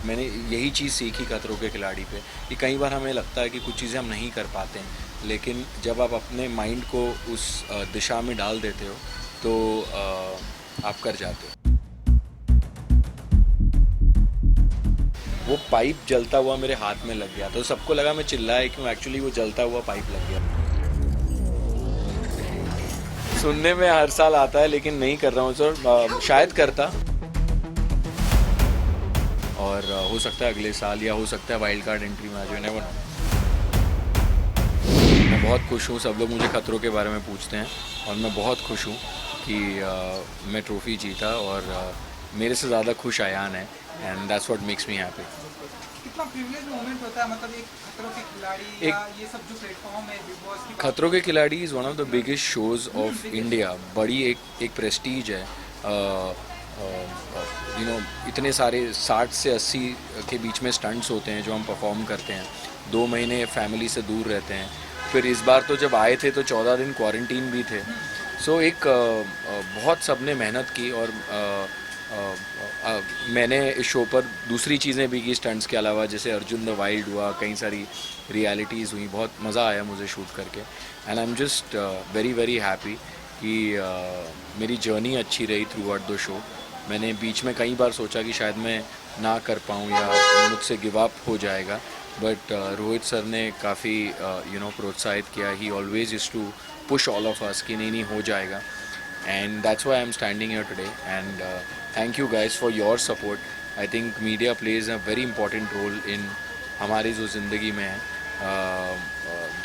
मैंने यही चीज़ सीखी खतरों के खिलाड़ी पे कि कई बार हमें लगता है कि कुछ चीज़ें हम नहीं कर पाते हैं, लेकिन जब आप अपने माइंड को उस दिशा में डाल देते हो तो आप कर जाते हो। वो पाइप जलता हुआ मेरे हाथ में लग गया तो सबको लगा मैं चिल्लाया क्यों, एक्चुअली वो जलता हुआ पाइप लग गया। सुनने में हर साल आता है लेकिन नहीं कर रहा हूँ सर, शायद करता, और हो सकता है अगले साल या हो सकता है वाइल्ड कार्ड एंट्री में आ जाए, नेवर नो। मैं बहुत खुश हूँ, सब लोग मुझे खतरों के बारे में पूछते हैं और मैं बहुत खुश हूँ कि मैं ट्रॉफी जीता, और मेरे से ज़्यादा खुश अयान है, and that's what makes me happy. कितना प्रिविलेज मोमेंट होता है, मतलब एक खतरों के खिलाड़ी एक या ये सब जो प्लेटफॉर्म है बिग बॉस की बात खतरों के खिलाड़ी is one of the biggest shows of India. बड़ी एक प्रेस्टीज है। इतने सारे 60 से 80 के बीच में स्टंट्स होते हैं जो हम परफॉर्म करते हैं, 2 महीने फैमिली से दूर रहते हैं, फिर इस बार तो जब आए थे तो 14 दिन क्वारंटीन भी थे। सो एक बहुत सबने मेहनत की, और मैंने इस शो पर दूसरी चीज़ें भी की स्टंट्स के अलावा, जैसे अर्जुन द वाइल्ड हुआ, कई सारी रियलिटीज़ हुई, बहुत मज़ा आया मुझे शूट करके, and I am just very very happy कि मेरी जर्नी अच्छी रही थ्रू आउट द शो। मैंने बीच में कई बार सोचा कि शायद मैं ना कर पाऊँ या मुझसे गिव अप हो जाएगा, बट रोहित सर ने काफ़ी प्रोत्साहित किया। He always is to push all of us कि नहीं नहीं हो जाएगा, and that's why I'm standing here today, and thank you guys for your support. I think media plays a very important role in हमारी जो ज़िंदगी में है।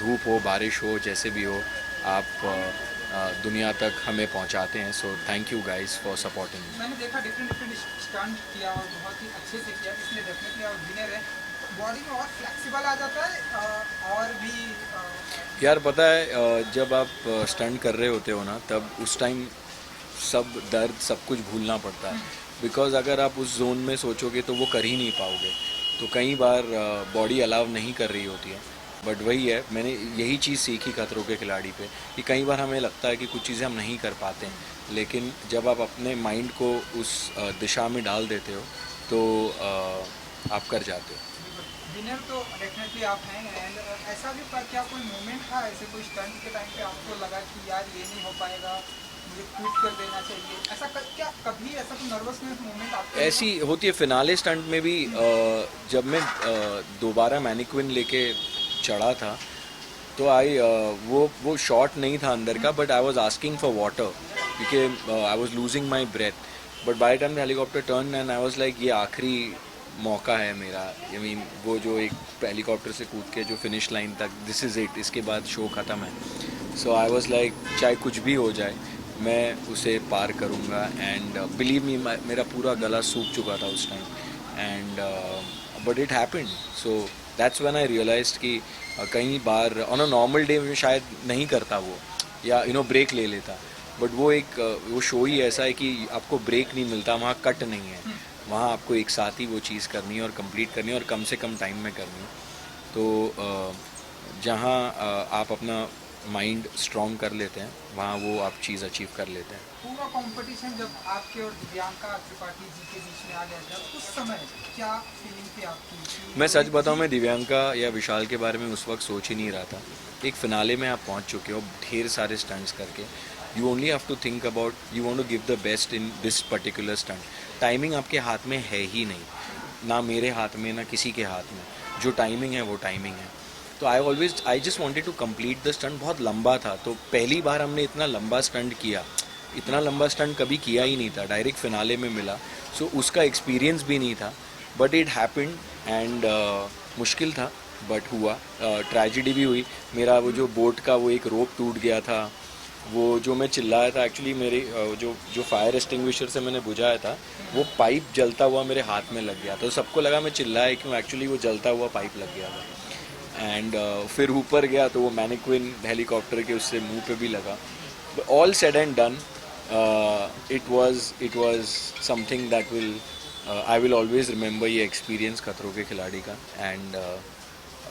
धूप हो, बारिश हो, जैसे भी हो, आप दुनिया तक हमें पहुंचाते हैं। So thank you guys for supporting. मैंने देखा डिफरेंट डिफरेंट स्टंट किया और बहुत ही अच्छे से किया, इसलिए डेफिनेटली आप विनर है। बॉडी में और फ्लेक्सिबल आ जाता है और भी यार पता है, जब आप स्टंट कर रहे होते हो ना, तब उस टाइम सब दर्द सब कुछ भूलना पड़ता है, बिकॉज़ अगर आप उस जोन में सोचोगे तो वो कर ही नहीं पाओगे। तो कई बार बॉडी अलाउ नहीं कर रही होती है, बट वही है, मैंने यही चीज़ सीखी खतरों के खिलाड़ी पे कि कई बार हमें लगता है कि कुछ चीज़ें हम नहीं कर पाते हैं, लेकिन जब आप अपने माइंड को उस दिशा में डाल देते हो तो आप कर जाते हो। विनर तो डेफिनेटली आप हैं। एंड ऐसा भी पर क्या कोई मोमेंट था ऐसे कोई स्टंट के टाइम पे आपको लगा कि यार ये नहीं हो पाएगा, मुझे क्विट कर देना चाहिए, ऐसा क्या कभी ऐसा कोई नर्वसनेस मोमेंट आपको ऐसी होती है फिनाले स्टंट में भी। जब मैं दोबारा मैनिक्विन लेके चढ़ा था तो वो शॉट नहीं था अंदर का, but I was asking for water क्योंकि I was losing my breath, but by time helicopter turn and I was like ये आखिरी मौका है मेरा। आई मीन वो जो एक हेलीकॉप्टर से कूद के जो फिनिश लाइन तक, दिस इज़ इट, इसके बाद शो ख़त्म है। सो आई वॉज लाइक चाहे कुछ भी हो जाए मैं उसे पार करूँगा, एंड बिलीव मी मेरा पूरा गला सूख चुका था उस time, and but it happened. So that's when I realised कि कई बार ऑन अ नॉर्मल डे में शायद नहीं करता वो, या ब्रेक ले लेता, बट वो शो ही ऐसा है कि आपको ब्रेक नहीं मिलता, वहाँ कट नहीं है, वहाँ आपको एक साथ ही वो चीज़ करनी है और कंप्लीट करनी है और कम से कम टाइम में करनी है। तो जहाँ आप अपना माइंड स्ट्रॉन्ग कर लेते हैं वहाँ वो आप चीज़ अचीव कर लेते हैं। पूरा कंपटीशन जब आपके और दिव्यांका त्रिपाठी जी के बीच में आ गया था, उस समय क्या फीलिंग थी आपकी? मैं सच बताऊं, मैं दिव्यांका या विशाल के बारे में उस वक्त सोच ही नहीं रहा था। एक फिनाले में आप पहुंच चुके हो ढेर सारे स्टंट्स करके, you only have to think about, you want to give the best in this particular stunt. Timing आपके हाथ में है ही नहीं, ना मेरे हाथ में ना किसी के हाथ में, जो टाइमिंग है वो टाइमिंग है। तो I just wanted to complete the stunt. बहुत लंबा था, तो पहली बार हमने इतना लंबा स्टंट किया, इतना लंबा स्टंट कभी किया ही नहीं था, डायरेक्ट फिनाले में मिला। सो उसका एक्सपीरियंस भी नहीं था, बट इट हैपेंड, एंड मुश्किल था बट हुआ। ट्रेजिडी भी हुई, मेरा वो जो बोट का वो एक रोप टूट गया था, वो जो मैं चिल्लाया था, एक्चुअली मेरे जो फायर एक्सटिंग्विशर से मैंने बुझाया था, वो पाइप जलता हुआ मेरे हाथ में लग गया, तो सबको लगा मैं चिल्लाया क्यों, एक्चुअली वो जलता हुआ पाइप लग गया था। एंड फिर ऊपर गया तो वो मैनिक्विन हेलीकॉप्टर के उससे मुंह पे भी लगा। All said and done, it was something that will I will always remember, ये एक्सपीरियंस खतरों के खिलाड़ी का। And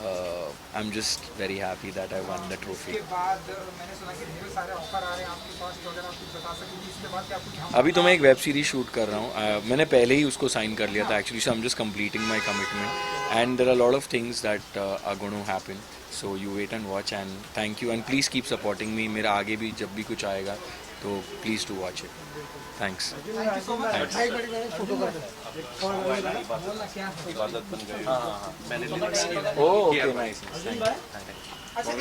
I am just very happy that I one the trophy. इसके बाद मैंने सुना कि ढेर सारे ऑफर आ रहे हैं आपके पास, तो अगर आप कुछ बता सकेंगे इसके बाद क्या कुछ हम अभी तो मैं एक वेब सीरीज शूट कर रहा हूँ. मैंने पहले ही उसको साइन कर लिया था actually, so I am just completing my commitment and there are lot of things that are going to happen. So you wait and watch and thank you and please keep supporting me. मेरा आगे भी जब भी कुछ आएगा तो please to watch it. Thanks. Thank you so much. Okay nice. अच्छा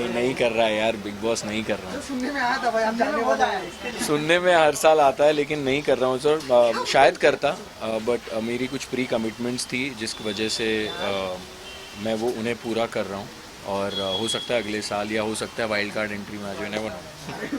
नहीं कर रहा है यार, बिग बॉस नहीं कर रहा हूँ. सुनने में आया था भाई, आप जानने वाला है. सुनने में हर साल आता है लेकिन नहीं कर रहा हूँ सर. शायद करता बट मेरी कुछ प्री कमिटमेंट्स थी जिसकी वजह से मैं वो उन्हें पूरा कर रहा हूँ. और हो सकता है अगले साल या हो सकता है वाइल्ड कार्ड एंट्री में आ जाए, नेवर नो.